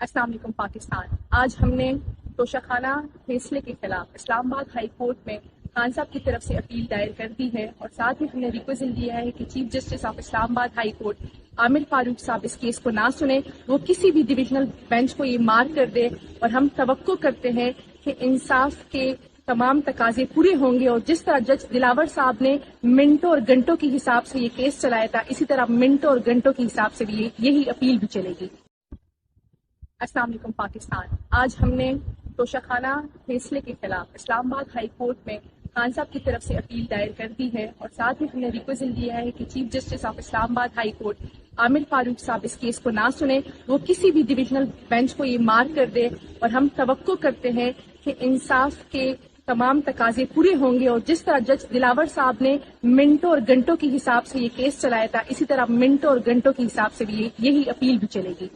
السلام علیکم پاکستان۔ آج ہم نے توشہ فیصلے کے خلاف اسلام آباد ہائی کورٹ میں خان صاحب کی طرف سے اپیل دائر کر دی ہے اور ساتھ میں ہم نے ریکویزن دیا ہے کہ چیف جسٹس آف اسلام آباد ہائی کورٹ عامر فاروق صاحب اس کیس کو نہ سنیں، وہ کسی بھی ڈویژنل بینچ کو یہ مار کر دے، اور ہم توقع کرتے ہیں کہ انصاف کے تمام تقاضے پورے ہوں گے، اور جس طرح جج دلاور صاحب نے منٹوں اور گھنٹوں کے حساب سے یہ کیس چلایا تھا، اسی طرح منٹوں اور گھنٹوں کے حساب سے بھی یہی اپیل بھی چلے گی۔ السلام علیکم پاکستان۔ آج ہم نے توشہ فیصلے کے خلاف اسلام آباد ہائی کورٹ میں خان صاحب کی طرف سے اپیل دائر کر دی ہے اور ساتھ میں ہم نے ریکویزن دیا ہے کہ چیف جسٹس آف اسلام آباد ہائی کورٹ عامر فاروق صاحب اس کیس کو نہ سنیں، وہ کسی بھی ڈویژنل بینچ کو یہ مار کر دے، اور ہم توقع کرتے ہیں کہ انصاف کے تمام تقاضے پورے ہوں گے، اور جس طرح جج دلاور صاحب نے منٹوں اور گھنٹوں کے حساب سے یہ کیس چلایا تھا، اسی طرح منٹوں اور گھنٹوں کے حساب سے بھی یہی اپیل بھی چلے گی۔